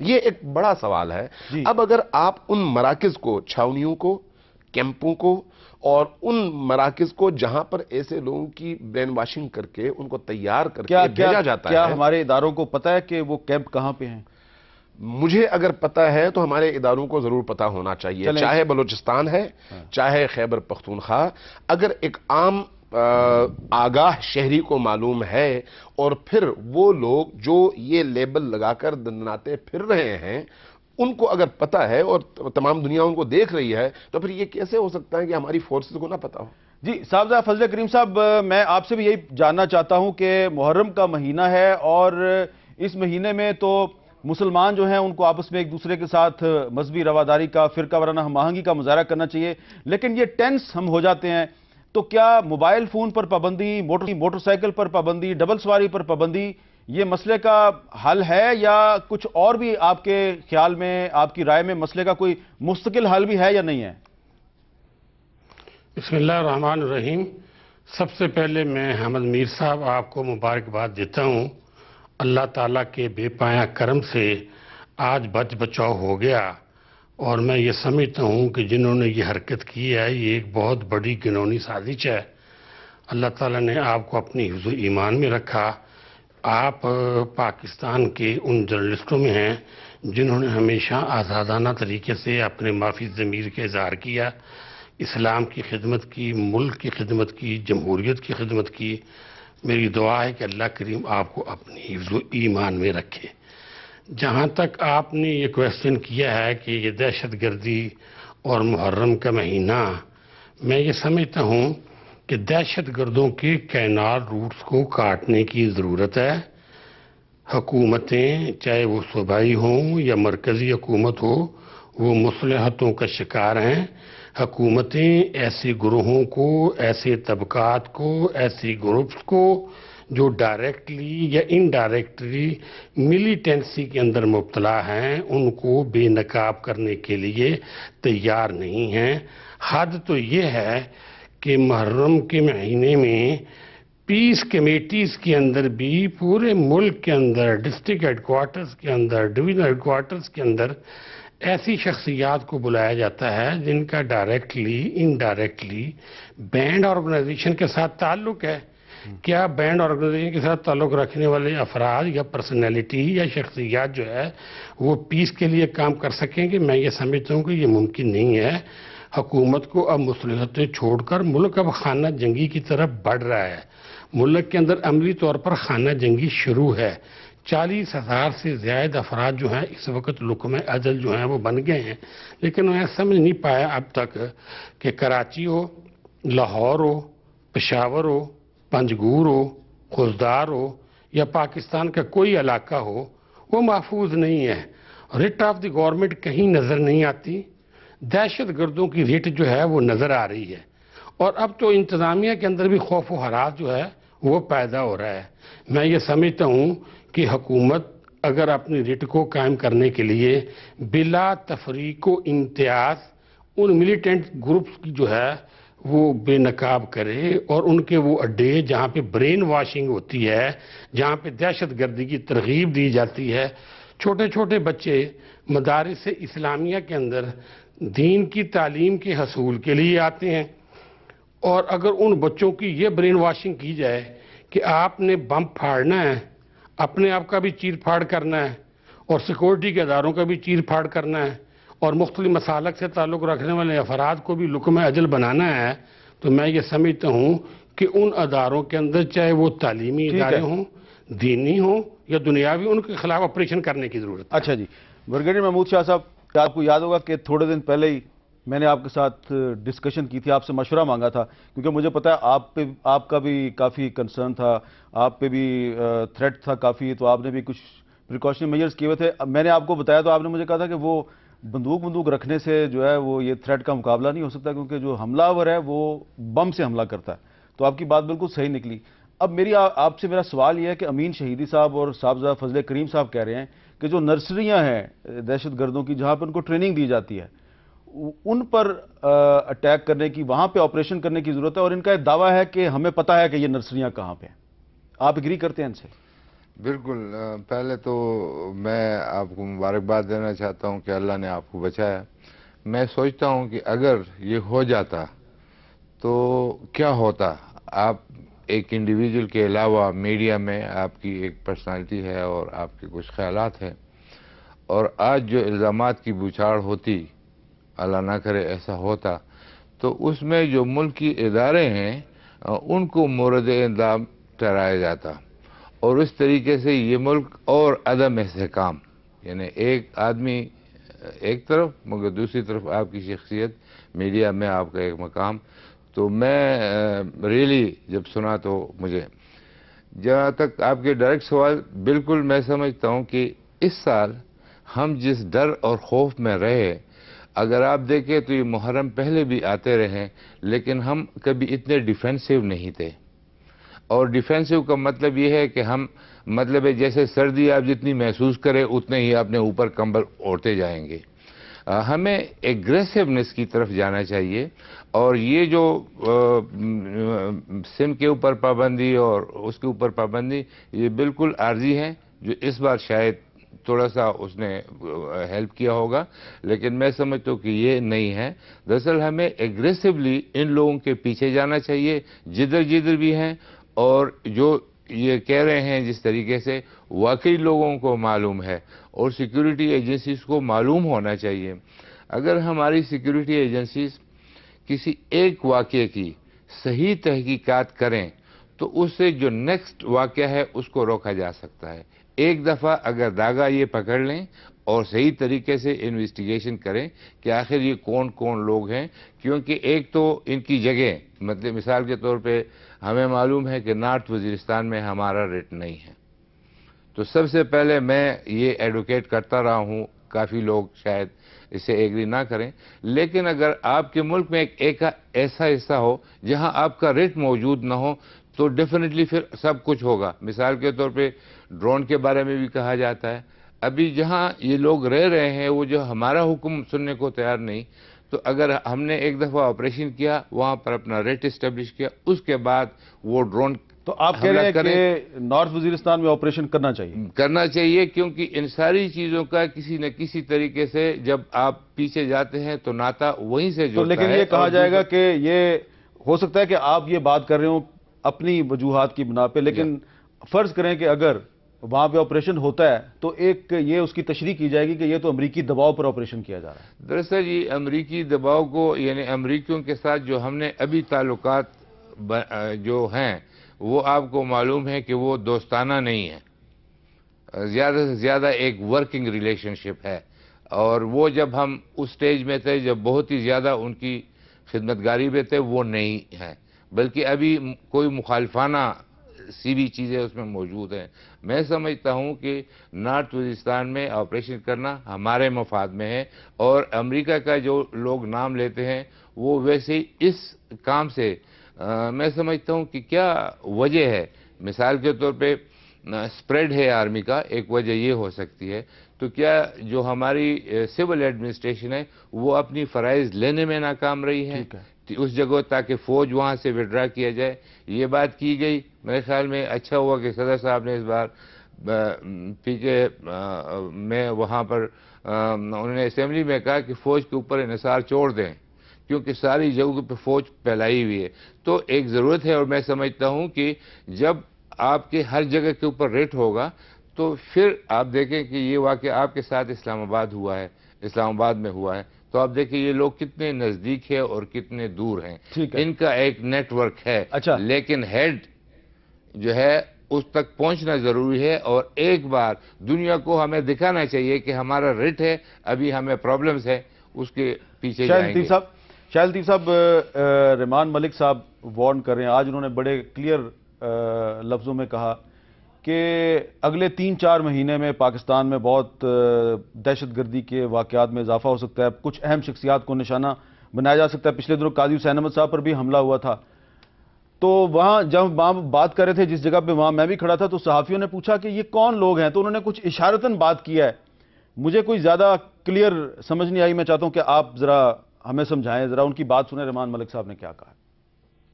یہ ایک بڑا سوال ہے. اب اگر آپ ان مراکز کو، چھاونیوں کو، کیمپوں کو اور ان مراکز کو جہاں پر ایسے لوگوں کی برین واشنگ کر کے ان کو تیار کر کے بھیجا جاتا ہے، کیا ہمارے اداروں کو پتہ ہے کہ وہ کیمپ کہاں پہ ہیں؟ مجھے اگر پتہ ہے تو ہمارے اداروں کو ضرور پتہ ہونا چاہیے، چاہے بلوچستان ہے، چاہے خیبر پختونخوا. اگر ایک عام آگاہ شہری کو معلوم ہے اور پھر وہ لوگ جو یہ لیبل لگا کر دندناتے پھر رہے ہیں ان کو اگر پتہ ہے اور تمام دنیا ان کو دیکھ رہی ہے، تو پھر یہ کیسے ہو سکتا ہے کہ ہماری فورسز کو نہ پتہ ہو؟ جی صاحبزادہ فضل کریم صاحب، میں آپ سے بھی یہی جاننا چاہتا ہوں کہ محرم کا مہینہ ہے اور اس مہینے میں تو مسلمان جو ہیں ان کو آپس میں ایک دوسرے کے ساتھ مذہبی رواداری کا، فرقہ وارانہ ہم آہنگی کا مظاہرہ کرنا چاہیے، لیکن یہ ٹینس ہم ہو جاتے ہیں. تو کیا موبائل فون پر پابندی، موٹر سائیکل پر پابندی، ڈبل سواری پر پابندی یہ مسئلے کا حل ہے، یا کچھ اور بھی آپ کے خیال میں، آپ کی رائے میں مسئلے کا کوئی مستقل حل بھی ہے یا نہیں ہے؟ بسم اللہ الرحمن الرحیم. سب سے پہلے میں حامد میر صاحب آپ کو مبارکباد دیتا ہوں. اللہ تعالیٰ کے بے پایہ کرم سے آج بچ بچاؤ ہو گیا، اور میں یہ سمجھتا ہوں کہ جنہوں نے یہ حرکت کی ہے یہ ایک بہت بڑی گنونی سازش ہے. اللہ تعالیٰ نے آپ کو اپنی حفظ و ایمان میں رکھا. آپ پاکستان کے ان جرنلسٹوں میں ہیں جنہوں نے ہمیشہ آزادانہ طریقے سے اپنے معافی ضمیر کا اظہار کیا، اسلام کی خدمت کی، ملک کی خدمت کی، جمہوریت کی خدمت کی. میری دعا ہے کہ اللہ کریم آپ کو اپنی حفظ و ایمان میں رکھے. جہاں تک آپ نے یہ کویسچن کیا ہے کہ یہ دہشت گردی اور محرم کا مہینہ، میں یہ سمجھتا ہوں کہ دہشت گردوں کے کینار روٹس کو کاٹنے کی ضرورت ہے. حکومتیں چاہے وہ صوبائی ہوں یا مرکزی حکومت ہو، وہ مصلحتوں کا شکار ہیں. حکومتیں ایسے گروہوں کو، ایسے طبقات کو، ایسے گروپس کو جو ڈائریکٹلی یا انڈائریکٹلی ملیٹنسی کے اندر مبتلا ہیں، ان کو بے نقاب کرنے کے لیے تیار نہیں ہیں. حد تو یہ ہے کہ محرم کے مہینے میں پیس کمیٹیز کے اندر بھی پورے ملک کے اندر، ڈسٹرکٹ ہیڈ کوارٹرز کے اندر، ڈویژن ہیڈ کوارٹرز کے اندر ایسی شخصیات کو بلایا جاتا ہے جن کا ڈائریکٹلی انڈائریکٹلی بینڈ آرگنائزیشن کے ساتھ تعلق ہے. کیا بینڈ آرگنائزیشن کے ساتھ تعلق رکھنے والے افراد یا پرسنالٹی یا شخصیات جو ہے وہ پیس کے لیے کام کر سکیں گے؟ میں یہ سمجھتا ہوں کہ یہ ممکن نہیں ہے. حکومت کو اب مصلحتیں چھوڑ کر ملک اب خانہ جنگی کی طرف بڑھ رہا ہے. ملک کے اندر عملی طور پر خانہ جنگی شروع ہے. 40,000 سے زائد افراد جو ہیں اس وقت لقمہ اجل جو ہیں وہ بن گئے ہیں. لیکن میں سمجھ نہیں پایا اب تک کہ کراچی ہو، لاہور ہو، پشاور ہو، پنجگور ہو، خوزدار ہو یا پاکستان کا کوئی علاقہ ہو وہ محفوظ نہیں ہے. ریٹ آف دی گورنمنٹ کہیں نظر نہیں آتی. دہشت گردوں کی ریٹ جو ہے وہ نظر آ رہی ہے، اور اب تو انتظامیہ کے اندر بھی خوف و ہراس جو ہے وہ پیدا ہو رہا ہے. میں یہ سمجھتا ہوں کہ حکومت اگر اپنی ریٹ کو قائم کرنے کے لیے بلا تفریق و امتیاز ان ملیٹنٹ گروپس کی جو ہے وہ بے نقاب کرے، اور ان کے وہ اڈے جہاں پہ برین واشنگ ہوتی ہے، جہاں پہ دہشت گردی کی ترغیب دی جاتی ہے، چھوٹے چھوٹے بچے مدارس اسلامیہ کے اندر دین کی تعلیم کے حصول کے لیے آتے ہیں، اور اگر ان بچوں کی یہ برین واشنگ کی جائے کہ آپ نے بم پھاڑنا ہے، اپنے آپ کا بھی چیر پھاڑ کرنا ہے اور سیکورٹی کے اداروں کا بھی چیر پھاڑ کرنا ہے اور مختلف مسالک سے تعلق رکھنے والے افراد کو بھی لقمہ اجل بنانا ہے، تو میں یہ سمجھتا ہوں کہ ان اداروں کے اندر چاہے وہ تعلیمی ادارے ہوں، دینی ہوں یا دنیاوی، ان کے خلاف آپریشن کرنے کی ضرورت ہے. اچھا جی، بریگیڈیئر محمود شاہ صاحب، آپ کو یاد ہوگا کہ تھوڑے دن پہلے ہی میں نے آپ کے ساتھ ڈسکشن کی تھی، آپ سے مشورہ مانگا تھا، کیونکہ مجھے پتا ہے آپ کا بھی کافی کنسرن تھا، آپ پہ بھی تھریٹ تھا کافی، تو آپ نے بھی کچھ پریکاشنری میجرز کیے ہوئے تھے. میں نے آپ کو بتایا تو آپ نے مجھے کہا تھا کہ وہ بندوق رکھنے سے جو ہے وہ یہ تھریٹ کا مقابلہ نہیں ہو سکتا، کیونکہ جو حملہ آور ہے وہ بم سے حملہ کرتا ہے. تو آپ کی بات بالکل صحیح نکلی. اب آپ سے میرا سوال یہ ہے کہ امین شہیدی صاحب اور صاحبزادہ فضل کریم صاحب کہہ رہے ہیں کہ جو نرسریاں ہیں دہشت گردوں کی جہاں پہ ان کو ٹریننگ دی جاتی ہے، ان پر اٹیک کرنے کی، وہاں پہ آپریشن کرنے کی ضرورت ہے، اور ان کا ایک دعویٰ ہے کہ ہمیں پتہ ہے کہ یہ نرسریاں کہاں پہ ہیں. آپ اگری کرتے ہیں ان سے؟ بالکل پہلے تو میں آپ کو مبارکباد دینا چاہتا ہوں کہ اللہ نے آپ کو بچایا. میں سوچتا ہوں کہ اگر یہ ہو جاتا تو کیا ہوتا. آپ ایک انڈیویجول کے علاوہ میڈیا میں آپ کی ایک پرسنالٹی ہے اور آپ کے کچھ خیالات ہیں, اور آج جو الزامات کی بوچھاڑ ہوتی, اللہ نہ کرے ایسا ہوتا, تو اس میں جو ملکی ادارے ہیں ان کو مورد الزام ٹھہرایا جاتا, اور اس طریقے سے یہ ملک اور عدم استحکام, یعنی ایک آدمی ایک طرف مگر دوسری طرف آپ کی شخصیت, میڈیا میں آپ کا ایک مقام. تو میں ریئلی جب سنا تو مجھے, جہاں تک آپ کے ڈائریکٹ سوال, بالکل میں سمجھتا ہوں کہ اس سال ہم جس ڈر اور خوف میں رہے, اگر آپ دیکھیں تو یہ محرم پہلے بھی آتے رہے لیکن ہم کبھی اتنے ڈیفینسو نہیں تھے. اور ڈیفینسو کا مطلب یہ ہے کہ ہم مطلب ہے جیسے سردی آپ جتنی محسوس کریں اتنے ہی اپنے اوپر کمبل اوڑھتے جائیں گے. ہمیں ایگریسونیس کی طرف جانا چاہیے, اور یہ جو سم کے اوپر پابندی اور اس کے اوپر پابندی, یہ بالکل عارضی ہیں, جو اس بار شاید تھوڑا سا اس نے ہیلپ کیا ہوگا, لیکن میں سمجھتا ہوں کہ یہ نہیں ہے. دراصل ہمیں ایگریسولی ان لوگوں کے پیچھے جانا چاہیے جدھر جدھر بھی ہیں, اور جو یہ کہہ رہے ہیں جس طریقے سے واقعی لوگوں کو معلوم ہے, اور سیکیورٹی ایجنسیز کو معلوم ہونا چاہیے. اگر ہماری سیکیورٹی ایجنسیز کسی ایک واقعے کی صحیح تحقیقات کریں تو اس سے جو نیکسٹ واقعہ ہے اس کو روکا جا سکتا ہے. ایک دفعہ اگر داغا یہ پکڑ لیں اور صحیح طریقے سے انویسٹیگیشن کریں کہ آخر یہ کون کون لوگ ہیں, کیونکہ ایک تو ان کی جگہ, مطلب مثال کے طور پہ ہمیں معلوم ہے کہ نارتھ وزیرستان میں ہمارا ریٹ نہیں ہے, تو سب سے پہلے میں یہ ایڈوکیٹ کرتا رہا ہوں, کافی لوگ شاید اس سے ایگری نہ کریں, لیکن اگر آپ کے ملک میں ایک ایسا حصہ ہو جہاں آپ کا ریٹ موجود نہ ہو تو ڈیفینیٹلی پھر سب کچھ ہوگا. مثال کے طور پہ ڈرون کے بارے میں بھی کہا جاتا ہے, ابھی جہاں یہ لوگ رہ رہے ہیں وہ جو ہمارا حکم سننے کو تیار نہیں, تو اگر ہم نے ایک دفعہ آپریشن کیا, وہاں پر اپنا ریٹ اسٹیبلش کیا, اس کے بعد وہ ڈرون, تو آپ کہہ رہے ہیں کہ نارتھ وزیرستان میں آپریشن کرنا چاہیے, کیونکہ ان ساری چیزوں کا کسی نہ کسی طریقے سے جب آپ پیچھے جاتے ہیں تو ناتا وہیں سے جڑتا ہے. لیکن یہ کہا جائے گا کہ یہ ہو سکتا ہے کہ آپ یہ بات کر رہے ہوں اپنی وجوہات کی بنا پہ, لیکن فرض کریں کہ اگر وہاں پہ آپریشن ہوتا ہے تو ایک یہ اس کی تشریح کی جائے گی کہ یہ تو امریکی دباؤ پر آپریشن کیا جا رہا ہے. دراصل یہ امریکی دباؤ کو, یعنی امریکیوں کے ساتھ جو ہم نے ابھی تعلقات جو ہیں وہ آپ کو معلوم ہے کہ وہ دوستانہ نہیں ہے, زیادہ سے زیادہ ایک ورکنگ ریلیشن شپ ہے. اور وہ جب ہم اس سٹیج میں تھے جب بہت ہی زیادہ ان کی خدمتگاری میں تھے, وہ نہیں ہے, بلکہ ابھی کوئی مخالفانہ سی بھی چیزیں اس میں موجود ہیں. میں سمجھتا ہوں کہ نارتھ وزیرستان میں آپریشن کرنا ہمارے مفاد میں ہے, اور امریکہ کا جو لوگ نام لیتے ہیں وہ ویسے ہی اس کام سے میں سمجھتا ہوں کہ کیا وجہ ہے. مثال کے طور پہ سپریڈ ہے آرمی کا, ایک وجہ یہ ہو سکتی ہے. تو کیا جو ہماری سول ایڈمنسٹریشن ہے وہ اپنی فرائض لینے میں ناکام رہی ہے اس جگہ, تاکہ فوج وہاں سے وڈرا کیا جائے. یہ بات کی گئی, میرے خیال میں اچھا ہوا کہ صدر صاحب نے اس بار پیچھے میں وہاں پر انہوں نے اسمبلی میں کہا کہ فوج کے اوپر انحصار چھوڑ دیں, کیونکہ ساری جگہوں پہ فوج پھیلائی ہوئی ہے. تو ایک ضرورت ہے, اور میں سمجھتا ہوں کہ جب آپ کے ہر جگہ کے اوپر ریٹ ہوگا تو پھر آپ دیکھیں کہ یہ واقعہ آپ کے ساتھ اسلام آباد ہوا ہے, اسلام آباد میں ہوا ہے, تو آپ دیکھیں یہ لوگ کتنے نزدیک ہیں اور کتنے دور ہیں. ان کا ایک نیٹ ورک ہے, لیکن ہیڈ جو ہے اس تک پہنچنا ضروری ہے, اور ایک بار دنیا کو ہمیں دکھانا چاہیے کہ ہمارا ریٹ ہے, ابھی ہمیں پرابلمز ہے, اس کے پیچھے جائیں گے. شاہ لطیف صاحب, رحمان ملک صاحب وارن کر رہے ہیں, آج انہوں نے بڑے کلیئر لفظوں میں کہا کہ اگلے 3-4 مہینے میں پاکستان میں بہت دہشت گردی کے واقعات میں اضافہ ہو سکتا ہے, کچھ اہم شخصیات کو نشانہ بنایا جا سکتا ہے. پچھلے دنوں قاضی حسین احمد صاحب پر بھی حملہ ہوا تھا, تو وہاں جب وہاں بات کر رہے تھے جس جگہ پہ وہاں میں بھی کھڑا تھا, تو صحافیوں نے پوچھا کہ یہ کون لوگ ہیں, تو انہوں نے کچھ اشارتاً بات کیا ہے, مجھے کوئی زیادہ کلیئر سمجھ نہیں آئی. میں چاہتا ہوں کہ آپ ذرا ہمیں سمجھائیں, ذرا ان کی بات سنیں, رحمان ملک صاحب نے کیا کہا.